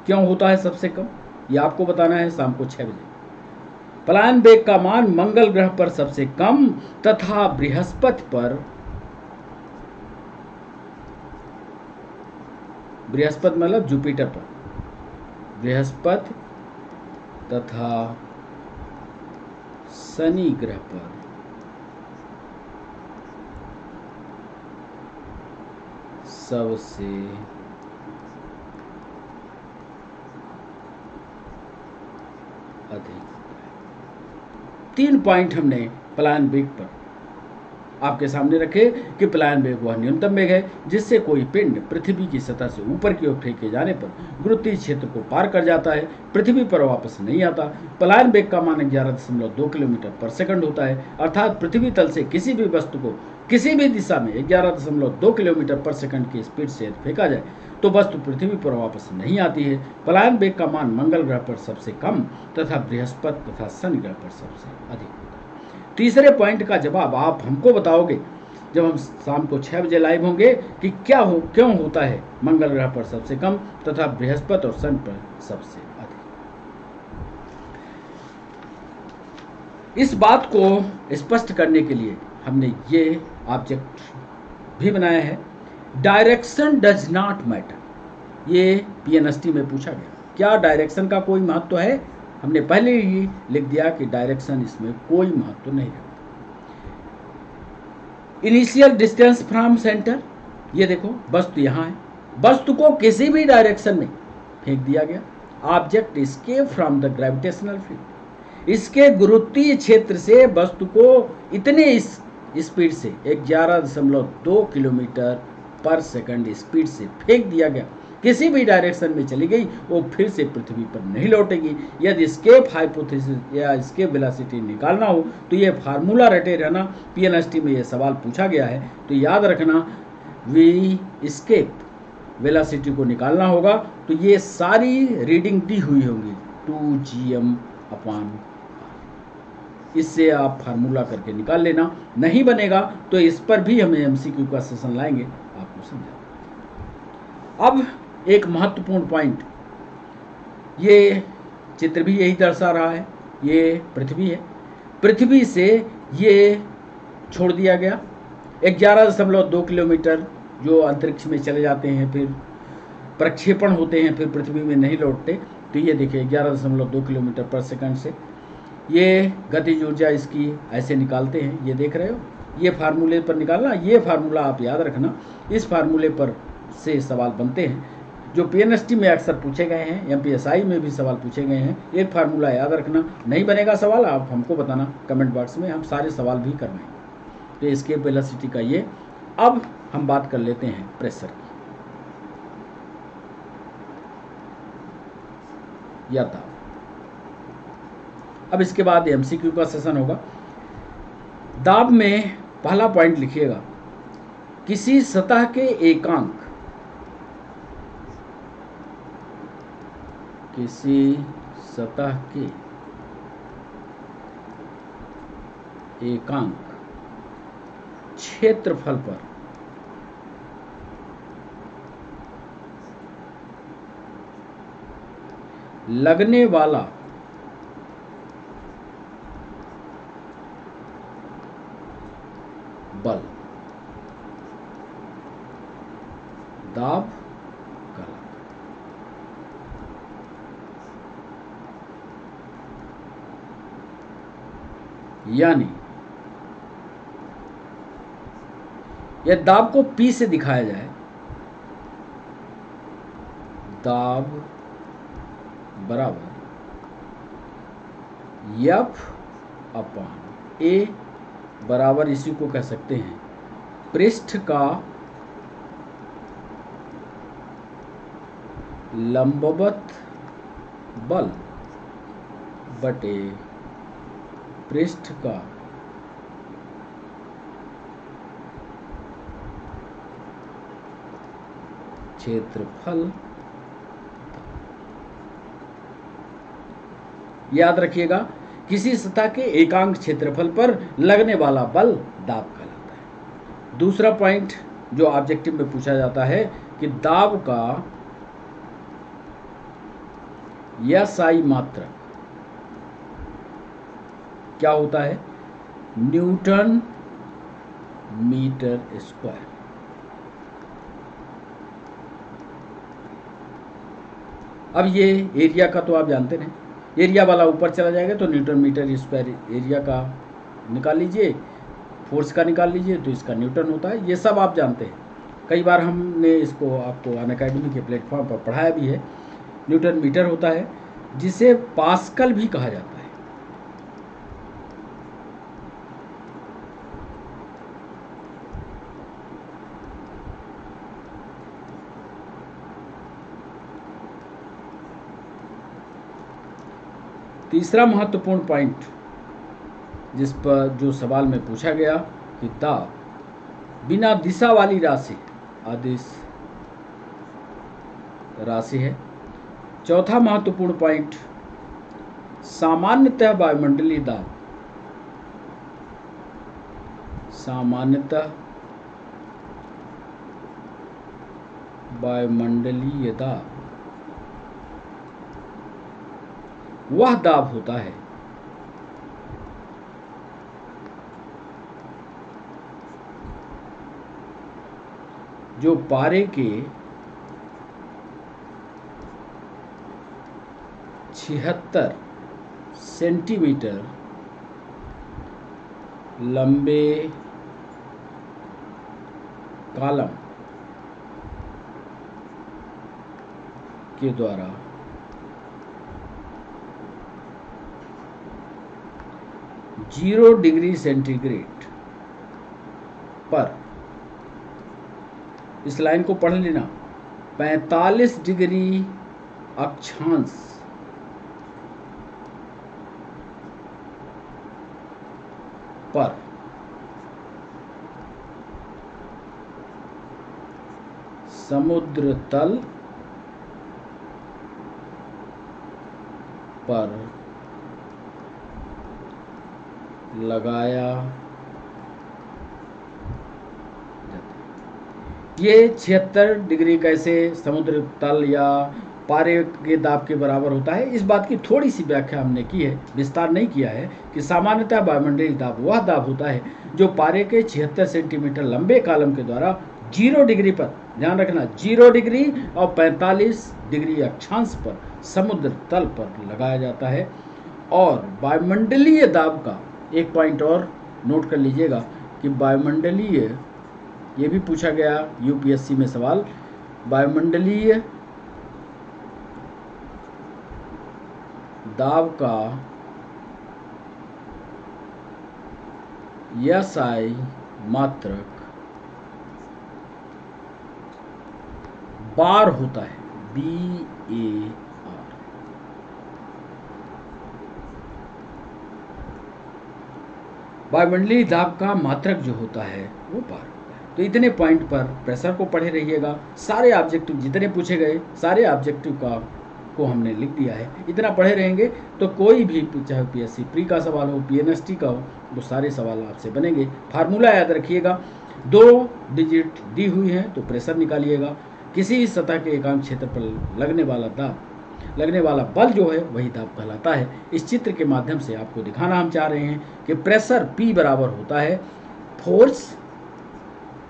क्यों होता है सबसे कम, ये आपको बताना है शाम को 6 बजे। पलायन वेग का मान मंगल ग्रह पर सबसे कम तथा बृहस्पति पर, बृहस्पति मतलब जुपिटर पर, बृहस्पति तथा शनि ग्रह पर सबसे अधिक। 3 पॉइंट हमने पलायन वेग पर आपके सामने रखे कि पलायन वेग वह न्यूनतम वेग है जिससे कोई पिंड पृथ्वी की सतह से ऊपर की ओर फेंके जाने पर गुरुत्वीय क्षेत्र को पार कर जाता है, पृथ्वी पर वापस नहीं आता। पलायन वेग का मान 11.2 किलोमीटर पर सेकंड होता है, अर्थात पृथ्वी तल से किसी भी वस्तु को किसी भी दिशा में 11.2 किलोमीटर पर सेकंड की स्पीड से फेंका जाए तो वस्तु पृथ्वी पर वापस नहीं आती है। पलायन वेग का मान मंगल ग्रह पर सबसे कम तथा बृहस्पति तथा शनि ग्रह पर सबसे अधिक होता है। तीसरे पॉइंट का जवाब आप हमको बताओगे जब हम शाम को 6 बजे लाइव होंगे कि क्यों होता है मंगल ग्रह पर सबसे कम तथा बृहस्पति और शनि पर सबसे अधिक। इस बात को स्पष्ट करने के लिए हमने ये ऑब्जेक्ट भी बनाया है, डायरेक्शन डज नॉट मैटर। ये पीएनएसटी में पूछा गया, क्या डायरेक्शन का कोई महत्व है? हमने पहले ही लिख दिया कि डायरेक्शन इसमें कोई महत्व नहीं रखता। इनिशियल डिस्टेंस फ्रॉम सेंटर, ये देखो वस्तु यहाँ है, वस्तु को किसी भी डायरेक्शन में फेंक दिया गया। Object escape from the gravitational field, इसके गुरुत्वीय क्षेत्र से वस्तु को इतने स्पीड से 11.2 किलोमीटर पर सेकंड स्पीड से फेंक दिया गया, किसी भी डायरेक्शन में चली गई, वो फिर से पृथ्वी पर नहीं लौटेगी। यदि एस्केप हाइपोथेसिस या एस्केप वेलोसिटी निकालना हो तो ये फार्मूला रटे रहना। पीएनएसटी में ये सवाल पूछा गया है तो याद रखना, वी एस्केप वेलोसिटी को निकालना होगा तो ये सारी रीडिंग दी हुई होंगी 2gm/r। इससे आप फार्मूला करके निकाल लेना, नहीं बनेगा तो इस पर भी हमें एमसीक्यू का सेशन लाएंगे, आपको समझा। अब एक महत्वपूर्ण पॉइंट, ये चित्र भी यही दर्शा रहा है, ये पृथ्वी है, पृथ्वी से ये छोड़ दिया गया 11.2 किलोमीटर जो अंतरिक्ष में चले जाते हैं, फिर प्रक्षेपण होते हैं, फिर पृथ्वी में नहीं लौटते। तो ये देखिए 11.2 किलोमीटर पर सेकंड से ये गतिज ऊर्जा इसकी ऐसे निकालते हैं, ये देख रहे हो, ये फार्मूले पर निकालना। ये फार्मूला आप याद रखना, इस फार्मूले पर से सवाल बनते हैं, जो पीएनएसटी में अक्सर पूछे गए हैं, एमपीएसआई में भी सवाल पूछे गए हैं। एक फार्मूला याद रखना, नहीं बनेगा सवाल आप हमको बताना कमेंट बॉक्स में, हम सारे सवाल भी करवाएंगे। तो एस्केप वेलोसिटी का ये। अब हम बात कर लेते हैं प्रेशर की या दाब। अब इसके बाद एमसीक्यू का सेशन होगा। दाब में पहला पॉइंट लिखिएगा, किसी सतह के एकांक, किसी सतह के एकांक क्षेत्रफल पर लगने वाला बल दाब कहलाता है। यानी यह दाब को P से दिखाया जाए, दाब बराबर F अपान A बराबर, इसी को कह सकते हैं पृष्ठ का लंबवत बल बटे पृष्ठ का क्षेत्रफल। याद रखिएगा, किसी सतह के एकांक क्षेत्रफल पर लगने वाला बल दाब कहलाता है। दूसरा पॉइंट जो ऑब्जेक्टिव में पूछा जाता है कि दाब का SI मात्रक क्या होता है, न्यूटन मीटर स्क्वायर। अब ये एरिया का तो आप जानते हैं, एरिया वाला ऊपर चला जाएगा तो न्यूटन मीटर स्क्वायर एरिया का निकाल लीजिए, फोर्स का निकाल लीजिए तो इसका न्यूटन होता है। ये सब आप जानते हैं, कई बार हमने इसको आपको अनअकैडमी के प्लेटफॉर्म पर पढ़ाया भी है। न्यूटन मीटर होता है, जिसे पास्कल भी कहा जाता है। तीसरा महत्वपूर्ण पॉइंट जिस पर जो सवाल में पूछा गया कि दाब बिना दिशा वाली राशि, अदिश राशि है। चौथा महत्वपूर्ण पॉइंट, सामान्यतः वायुमंडलीय दाब, सामान्यतः वायुमंडलीय दाब वह दाब होता है जो पारे के 76 सेंटीमीटर लंबे कॉलम के द्वारा जीरो डिग्री सेंटीग्रेड पर, इस लाइन को पढ़ लेना, 45 डिग्री अक्षांश पर समुद्र तल पर लगाया ये 76 डिग्री कैसे समुद्र तल या पारे के दाब के बराबर होता है। इस बात की थोड़ी सी व्याख्या हमने की है, विस्तार नहीं किया है, कि सामान्यतः वायुमंडलीय दाब वह दाब होता है जो पारे के 76 सेंटीमीटर लंबे कॉलम के द्वारा 0 डिग्री पर, ध्यान रखना 0 डिग्री और 45 डिग्री अक्षांश पर समुद्र तल पर लगाया जाता है। और वायुमंडलीय दाब का एक पॉइंट और नोट कर लीजिएगा कि वायुमंडलीय, ये भी पूछा गया यूपीएससी में सवाल, वायुमंडलीय दाब का SI मात्रक बार होता है, BAR। वायुमंडलीय दाब का मात्रक जो होता है वो बार होता है। तो इतने पॉइंट पर प्रेशर को पढ़े रहिएगा। सारे ऑब्जेक्टिव जितने पूछे गए सारे ऑब्जेक्टिव को हमने लिख दिया है। इतना पढ़े रहेंगे तो कोई भी, चाहे PSC प्री का सवाल हो, PNST का हो, वो सारे सवाल आपसे बनेंगे। फार्मूला याद रखिएगा, 2 डिजिट दी हुई हैं तो प्रेशर निकालिएगा। किसी सतह के एकांक क्षेत्र पर लगने वाला बल जो है वही दाब कहलाता है। इस चित्र के माध्यम से आपको दिखाना हम चाह रहे हैं कि प्रेशर P बराबर होता है फोर्स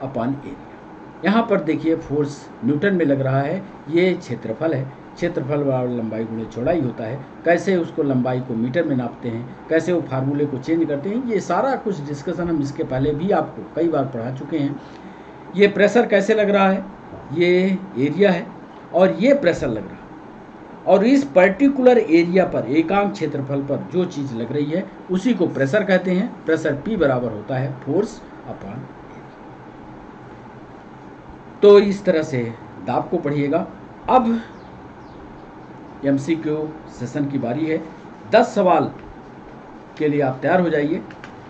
अपॉन एरिया। यहाँ पर देखिए फोर्स न्यूटन में लग रहा है, ये क्षेत्रफल है, क्षेत्रफल बराबर लंबाई गुणे चौड़ाई होता है। कैसे उसको लंबाई को मीटर में नापते हैं, कैसे वो फार्मूले को चेंज करते हैं, ये सारा कुछ डिस्कशन हम इसके पहले भी आपको कई बार पढ़ा चुके हैं। ये प्रेशर कैसे लग रहा है, ये एरिया है और ये प्रेशर लग रहा है, और इस पर्टिकुलर एरिया पर, एकांक क्षेत्रफल पर जो चीज़ लग रही है उसी को प्रेशर कहते हैं। प्रेशर P बराबर होता है फोर्स अपॉन एरिया। तो इस तरह से दाब को पढ़िएगा। अब MCQ सेशन की बारी है। 10 सवाल के लिए आप तैयार हो जाइए,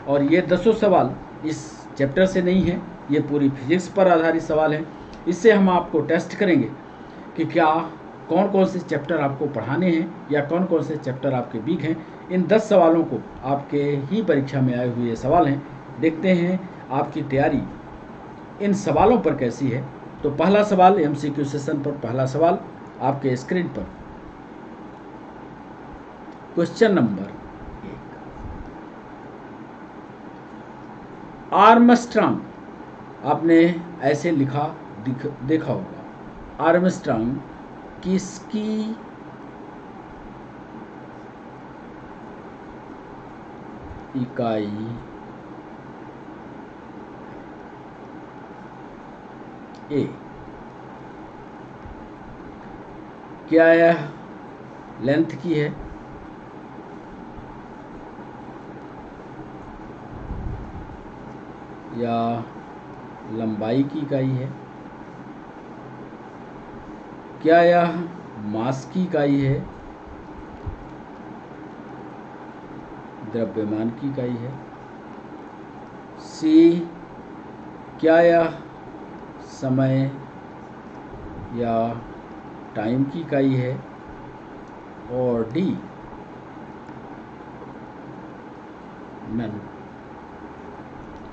और ये 10 सवाल इस चैप्टर से नहीं है, ये पूरी फिजिक्स पर आधारित सवाल हैं। इससे हम आपको टेस्ट करेंगे कि क्या कौन कौन से चैप्टर आपको पढ़ाने हैं या कौन कौन से चैप्टर आपके वीक हैं। इन 10 सवालों को, आपके ही परीक्षा में आए हुए सवाल हैं, देखते हैं आपकी तैयारी इन सवालों पर कैसी है। तो पहला सवाल MCQ सेशन पर, पहला सवाल आपके स्क्रीन पर, क्वेश्चन नंबर 1। आर्मस्ट्रांग, आपने ऐसे लिखा देखा होगा, आर्मस्ट्रांग किसकी इकाई ए? क्या यह लेंथ की है, या लंबाई की इकाई है? क्या यह मास की इकाई है, द्रव्यमान की इकाई है? C, क्या यह समय या टाइम की इकाई है? और D, नन।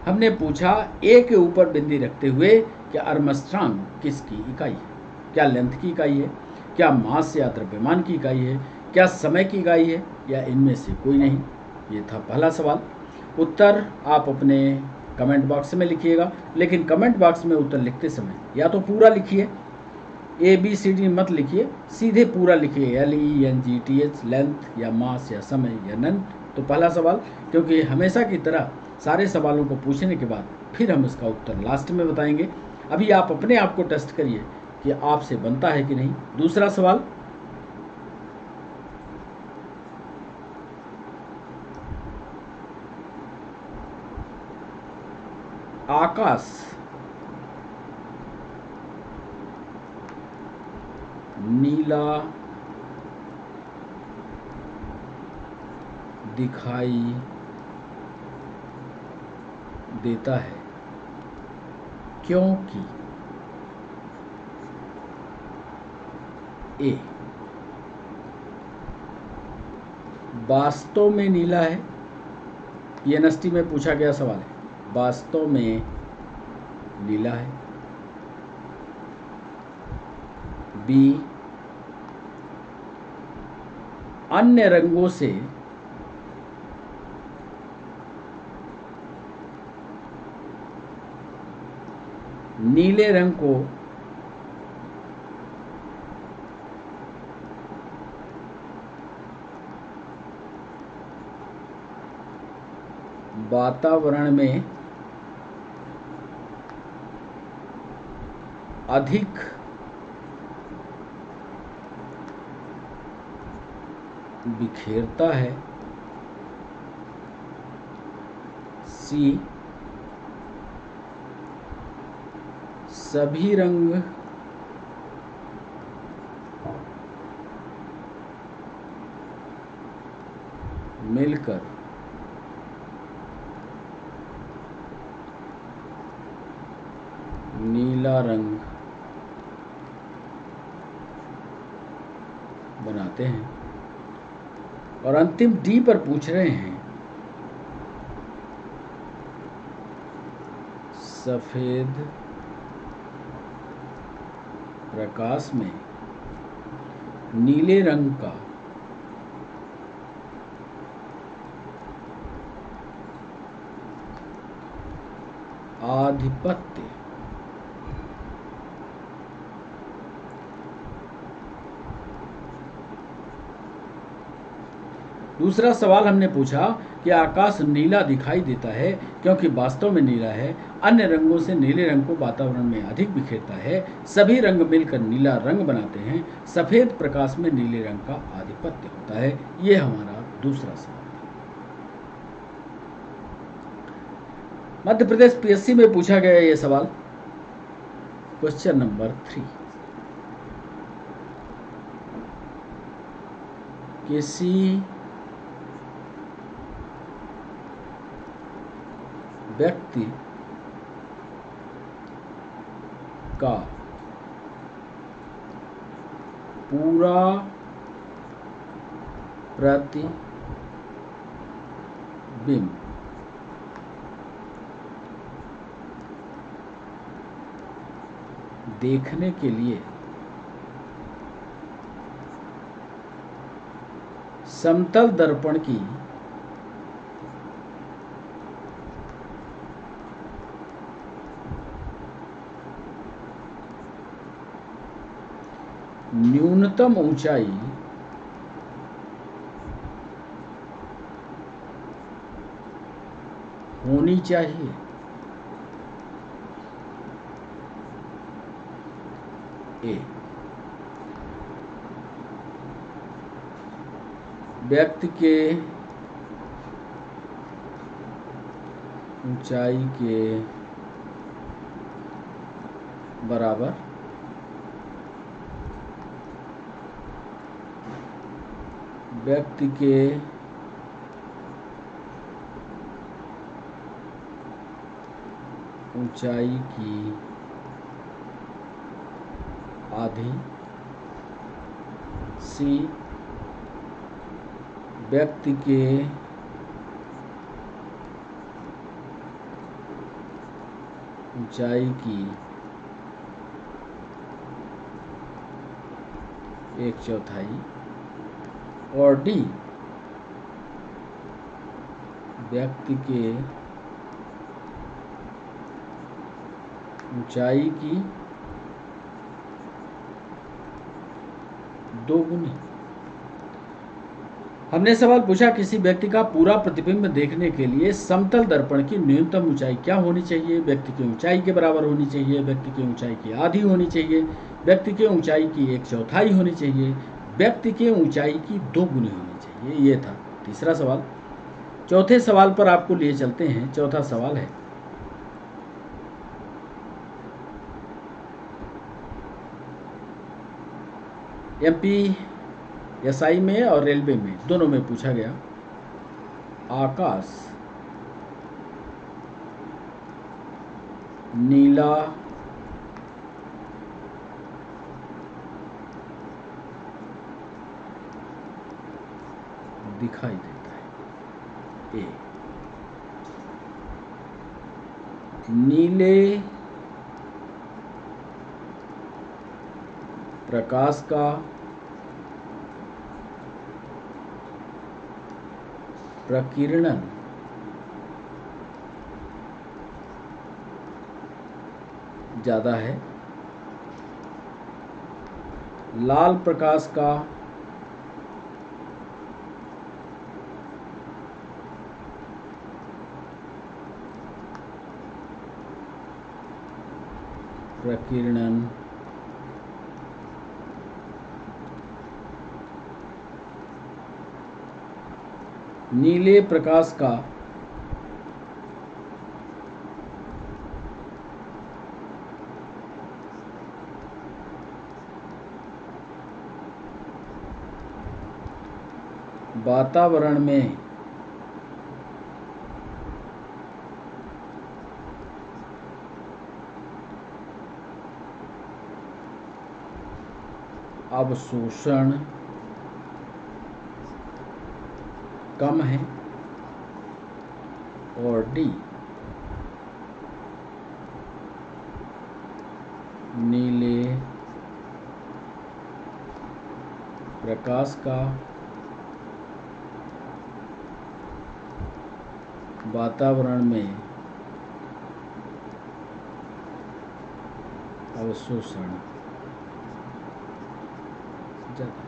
हमने पूछा A के ऊपर बिंदी रखते हुए कि आर्मस्ट्रांग किसकी इकाई है? क्या लेंथ की इकाई है, क्या मास या द्रव्यमान की इकाई है, क्या समय की इकाई है, या इनमें से कोई नहीं? ये था पहला सवाल। उत्तर आप अपने कमेंट बॉक्स में लिखिएगा, लेकिन कमेंट बॉक्स में उत्तर लिखते समय या तो पूरा लिखिए, ABCD मत लिखिए, सीधे पूरा लिखिए, LENGTH, लेंथ या मास या समय या नन। तो पहला सवाल, क्योंकि हमेशा की तरह सारे सवालों को पूछने के बाद फिर हम इसका उत्तर लास्ट में बताएंगे। अभी आप अपने आप को टेस्ट करिए कि आपसे बनता है कि नहीं। दूसरा सवाल, आकाश नीला दिखाई देता है क्योंकि A, वास्तव में नीला है, PNST में पूछा गया सवाल है, वास्तव में नीला है। B, अन्य रंगों से नीले रंग को वातावरण में अधिक बिखेरता है। सी सभी रंग मिलकर नीला रंग बनाते हैं। और अंतिम डी पर पूछ रहे हैं सफेद प्रकाश में नीले रंग का आधिपत्य दूसरा सवाल हमने पूछा कि आकाश नीला दिखाई देता है क्योंकि वास्तव में नीला है, अन्य रंगों से नीले रंग को वातावरण में अधिक बिखेरता है, सभी रंग मिलकर नीला रंग बनाते हैं, सफेद प्रकाश में नीले रंग का आधिपत्य होता है। ये हमारा दूसरा सवाल। मध्य प्रदेश पीएससी में पूछा गया ये सवाल, क्वेश्चन नंबर 3। किसी व्यक्ति का पूरा प्रतिबिंब देखने के लिए समतल दर्पण की न्यूनतम ऊंचाई होनी चाहिए। ए, व्यक्ति के ऊंचाई के बराबर व्यक्ति के ऊंचाई की आधी। सी व्यक्ति के ऊंचाई की 1/4। और डी व्यक्ति के ऊंचाई की 2 गुनी। हमने सवाल पूछा किसी व्यक्ति का पूरा प्रतिबिंब देखने के लिए समतल दर्पण की न्यूनतम ऊंचाई क्या होनी चाहिए। व्यक्ति की ऊंचाई के बराबर होनी चाहिए, व्यक्ति की ऊंचाई की आधी होनी चाहिए, व्यक्ति की ऊंचाई की 1/4 होनी चाहिए, व्यक्ति की ऊंचाई की 2 गुनी होनी चाहिए। ये था तीसरा सवाल। चौथे सवाल पर आपको लिए चलते हैं। चौथा सवाल है एमपीएसआई में और रेलवे में दोनों में पूछा गया, आकाश नीला दिखाई देता है। ए, नीले प्रकाश का प्रकीर्णन ज़्यादा है, लाल प्रकाश का प्रकीर्णन नीले प्रकाश का वातावरण में अवशोषण कम है, और डी नीले प्रकाश का वातावरण में अवशोषण ज्यादा।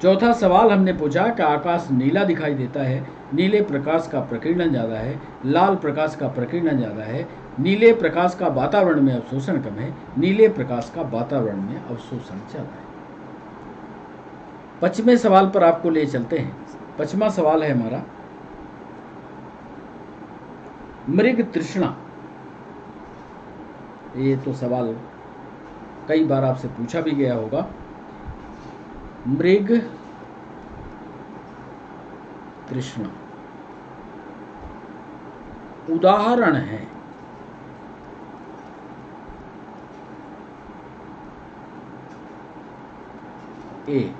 चौथा सवाल हमने पूछा कि आकाश नीला दिखाई देता है, नीले प्रकाश का प्रकीर्णन ज़्यादा है, लाल प्रकाश का प्रकीर्णन ज़्यादा है, नीले प्रकाश का वातावरण में अवशोषण कम है, नीले प्रकाश का वातावरण में अवशोषण ज़्यादा है। 5वें सवाल पर आपको ले चलते हैं। 5वां सवाल है हमारा, मृग तृष्णा। ये तो सवाल कई बार आपसे पूछा भी गया होगा। मृग तृष्णा उदाहरण है ए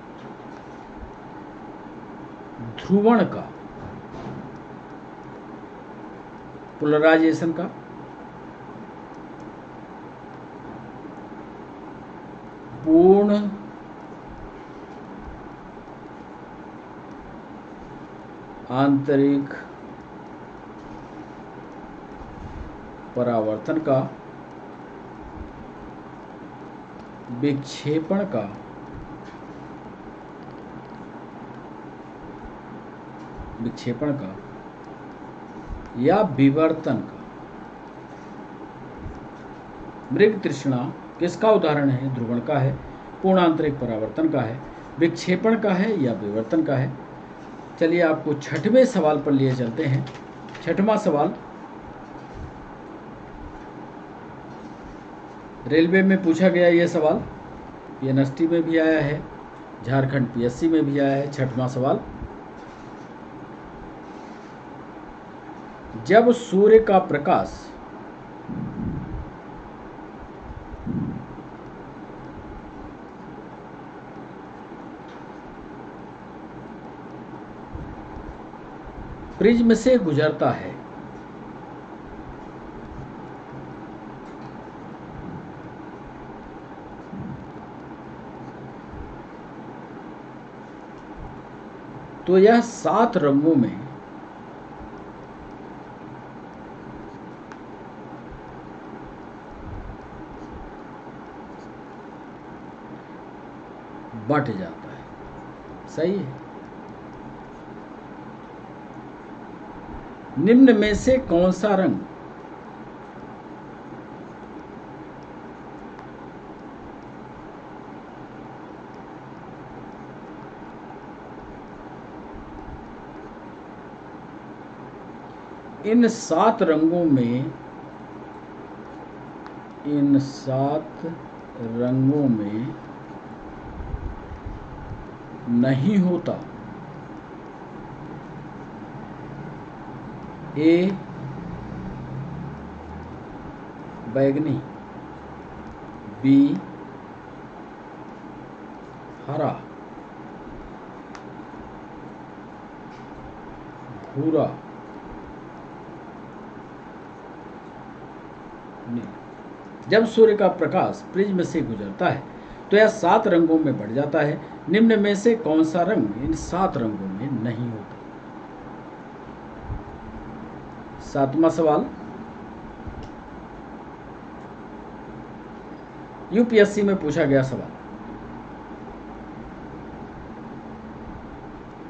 ध्रुवण का, पोलराइजेशन का, पूर्ण आंतरिक परावर्तन का, विक्षेपण का, या विवर्तन का। मृग तृष्णा किसका उदाहरण है? ध्रुवण का है, पूर्ण आंतरिक परावर्तन का है, विक्षेपण का है, या विवर्तन का है। चलिए आपको 6वें सवाल पर लिए चलते हैं। 6वां सवाल रेलवे में पूछा गया ये सवाल, यूनिवर्सिटी में भी आया है, झारखंड पीएससी में भी आया है। 6वां सवाल, जब सूर्य का प्रकाश प्रिज्म से गुजरता है तो यह 7 रंगों में बट जाता है। सही है। निम्न में से कौन सा रंग इन 7 रंगों में नहीं होता? ए बैगनी, बी हरा, भूरा, नीला। जब सूर्य का प्रकाश प्रिज्म से गुजरता है तो यह 7 रंगों में बढ़ जाता है। निम्न में से कौन सा रंग इन 7 रंगों में नहीं होता? 7वां सवाल, यूपीएससी में पूछा गया सवाल,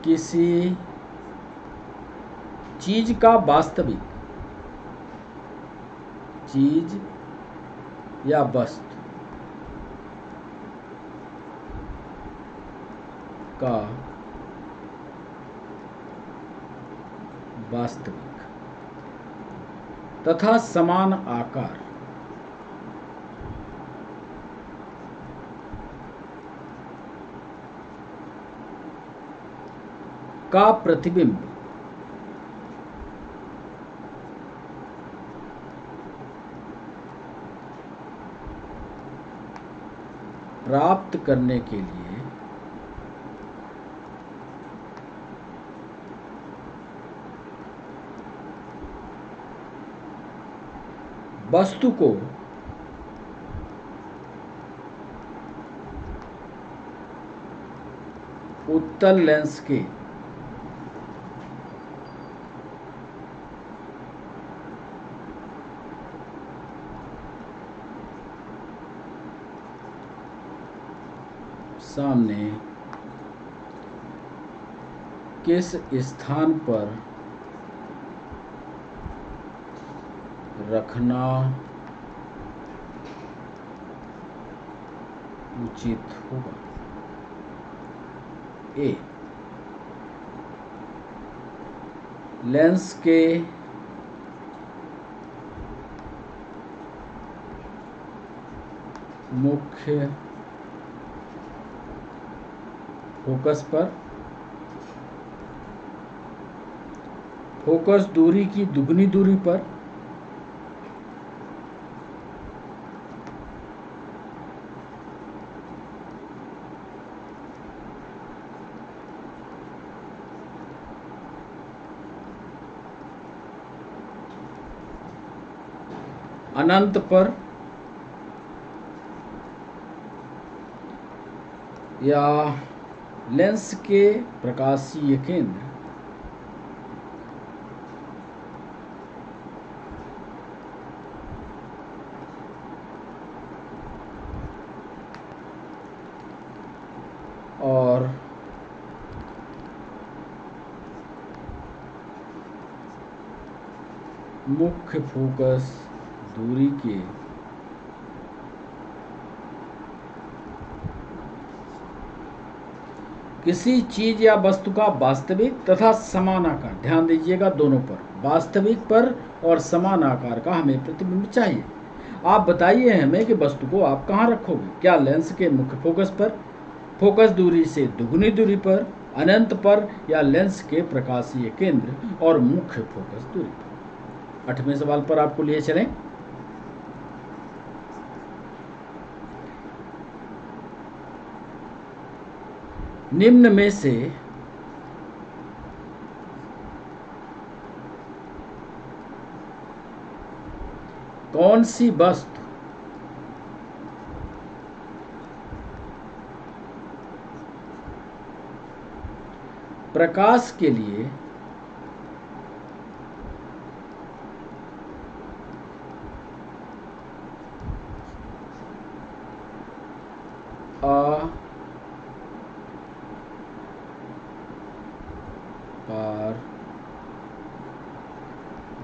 किसी चीज का वास्तविक, चीज या वस्तु का वास्तविक तथा समान आकार का प्रतिबिंब प्राप्त करने के लिए वस्तु को उत्तल लेंस के सामने किस स्थान पर रखना उचित होगा। ए, लेंस के मुख्य फोकस पर फोकस दूरी की दुगनी दूरी पर अनंत पर या लेंस के प्रकाशीय केंद्र और मुख्य फोकस दूरी के किसी चीज या वस्तु का वास्तविक तथा समान आकार, ध्यान दीजिएगा दोनों पर, वास्तविक पर और समान आकार का हमें प्रतिबिंब चाहिए। आप बताइए हमें कि वस्तु को आप कहाँ रखोगे, क्या लेंस के मुख्य फोकस पर, फोकस दूरी से दुगनी दूरी पर, अनंत पर या लेंस के प्रकाशीय केंद्र और मुख्य फोकस दूरी पर। 8वें सवाल पर आपको लिए चलें। निम्न में से कौन सी वस्तु प्रकाश के लिए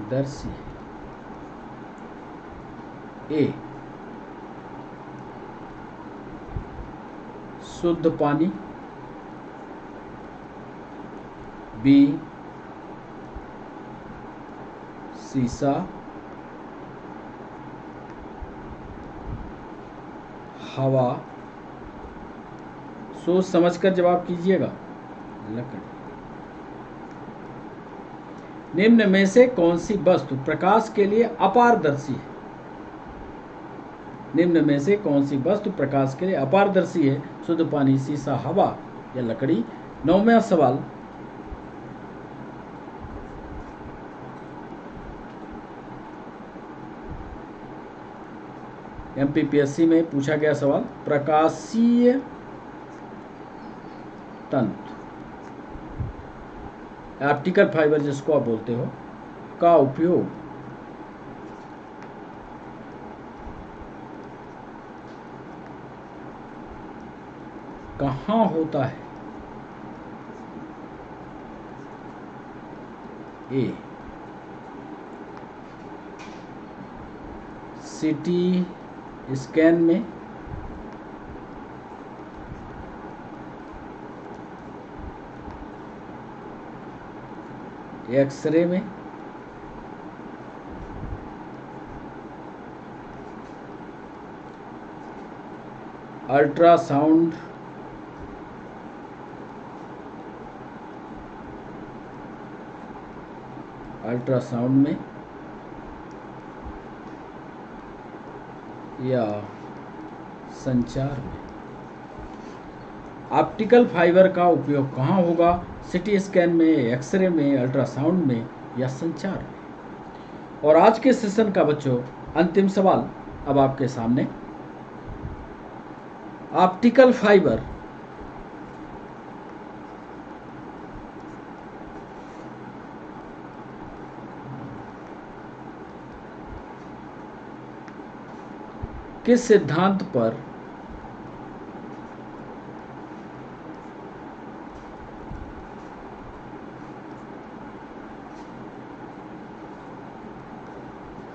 अपारदर्शी है? ए, शुद्ध पानी, बी, शीशा, हवा, सोच समझकर जवाब कीजिएगा, लकड़ी। निम्न में से कौन सी वस्तु प्रकाश के लिए अपारदर्शी है? निम्न में से कौन सी वस्तु प्रकाश के लिए अपारदर्शी है? शुद्ध पानी, शीशा, हवा या लकड़ी। 9वां सवाल, एमपीपीएससी में पूछा गया सवाल, प्रकाशीय तंतु, ऑप्टिकल फाइबर जिसको आप बोलते हो, का उपयोग कहाँ होता है? ए, सीटी स्कैन में, एक्सरे में, अल्ट्रासाउंड, में या संचार में। ऑप्टिकल फाइबर का उपयोग कहाँ होगा? सिटी स्कैन में, एक्सरे में, अल्ट्रासाउंड में या संचार में। और आज के सेशन का बच्चों अंतिम सवाल अब आपके सामने। ऑप्टिकल फाइबर किस सिद्धांत पर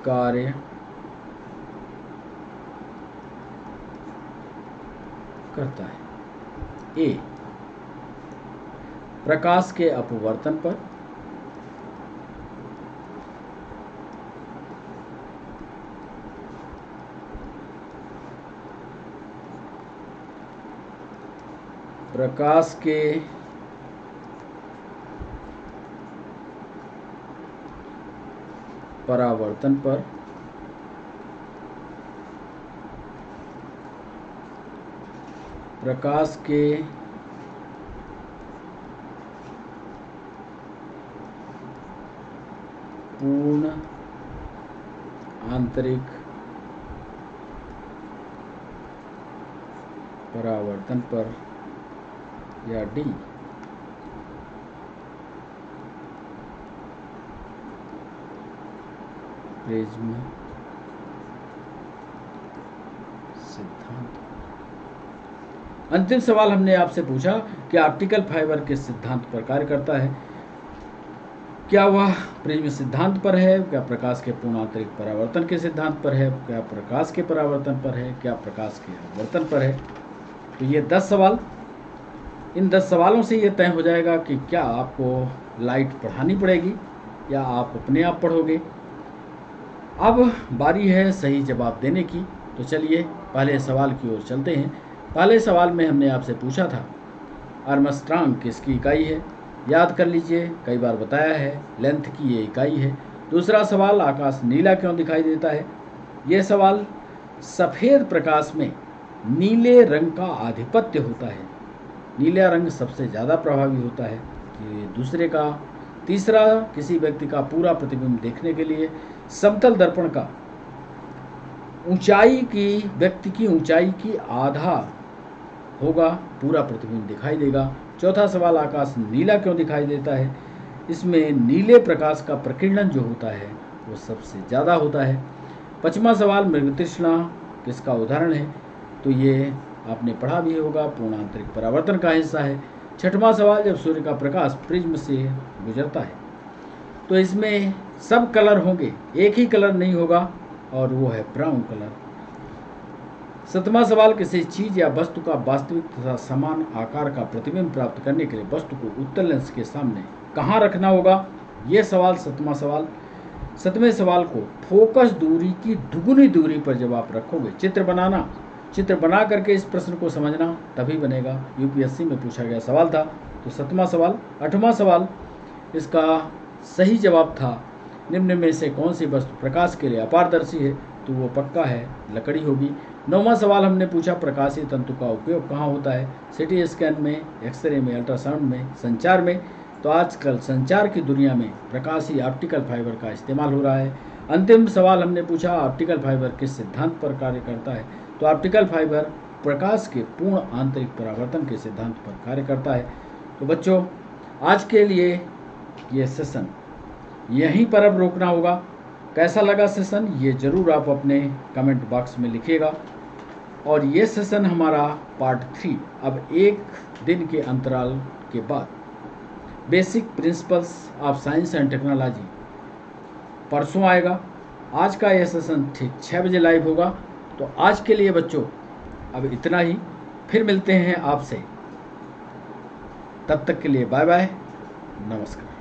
कार्य करता है? ए, प्रकाश के अपवर्तन पर, प्रकाश के परावर्तन पर, प्रकाश के पूर्ण आंतरिक परावर्तन पर, या डी, प्रिज्म सिद्धांत। अंतिम सवाल हमने आपसे पूछा कि ऑप्टिकल फाइबर किस सिद्धांत पर कार्य करता है? क्या वह प्रिज्म सिद्धांत पर है, क्या प्रकाश के पूर्ण आंतरिक परावर्तन के सिद्धांत पर है, क्या प्रकाश के परावर्तन पर है, क्या प्रकाश के अपवर्तन पर है? तो ये 10 सवाल, इन 10 सवालों से ये तय हो जाएगा कि क्या आपको लाइट पढ़ानी पड़ेगी या आप अपने आप पढ़ोगे। अब बारी है सही जवाब देने की। तो चलिए पहले सवाल की ओर चलते हैं। पहले सवाल में हमने आपसे पूछा था आर्मस्ट्रांग किसकी इकाई है? याद कर लीजिए, कई बार बताया है, लेंथ की ये इकाई है। दूसरा सवाल, आकाश नीला क्यों दिखाई देता है? ये सवाल, सफ़ेद प्रकाश में नीले रंग का आधिपत्य होता है, नीला रंग सबसे ज़्यादा प्रभावी होता है कि दूसरे का। तीसरा, किसी व्यक्ति का पूरा प्रतिबिंब देखने के लिए समतल दर्पण का ऊंचाई की, व्यक्ति की ऊंचाई की आधा होगा, पूरा प्रतिबिंब दिखाई देगा। चौथा सवाल, आकाश नीला क्यों दिखाई देता है? इसमें नीले प्रकाश का प्रकीर्णन जो होता है वो सबसे ज़्यादा होता है। पांचवा सवाल, मृगतृष्णा किसका उदाहरण है? तो ये आपने पढ़ा भी होगा, पूर्ण आंतरिक परावर्तन का हिस्सा है। छठवां सवाल, जब सूर्य का प्रकाश प्रिज्म से गुजरता है तो इसमें सब कलर होंगे, एक ही कलर नहीं होगा और वो है ब्राउन कलर। सातवां सवाल, किसी चीज़ या वस्तु का वास्तविक तथा समान आकार का प्रतिबिंब प्राप्त करने के लिए वस्तु को उत्तल लेंस के सामने कहाँ रखना होगा? ये सवाल सातवां सवाल। सातवें सवाल को फोकस दूरी की दुगुनी दूरी पर जब आप रखोगे, चित्र बनाना, चित्र बना करके इस प्रश्न को समझना तभी बनेगा। यूपीएससी में पूछा गया सवाल था। तो सातवां सवाल। आठवां सवाल, इसका सही जवाब था निम्न में से कौन सी वस्तु प्रकाश के लिए अपारदर्शी है? तो वो पक्का है लकड़ी होगी। नौवां सवाल हमने पूछा, प्रकाशीय तंतु का उपयोग कहाँ होता है? सिटी स्कैन में, एक्सरे में, अल्ट्रासाउंड में, संचार में। तो आजकल संचार की दुनिया में प्रकाशीय ऑप्टिकल फाइबर का इस्तेमाल हो रहा है। अंतिम सवाल हमने पूछा, ऑप्टिकल फाइबर किस सिद्धांत पर कार्य करता है? तो ऑप्टिकल फाइबर प्रकाश के पूर्ण आंतरिक परावर्तन के सिद्धांत पर कार्य करता है। तो बच्चों, आज के लिए ये सेशन यहीं पर अब रोकना होगा। कैसा लगा सेशन, ये ज़रूर आप अपने कमेंट बॉक्स में लिखिएगा। और ये सेशन हमारा पार्ट 3 अब एक दिन के अंतराल के बाद, basic principles of science and technology परसों आएगा। आज का यह सेशन ठीक 6 बजे लाइव होगा। तो आज के लिए बच्चों अब इतना ही, फिर मिलते हैं आपसे, तब तक के लिए बाय बाय, नमस्कार।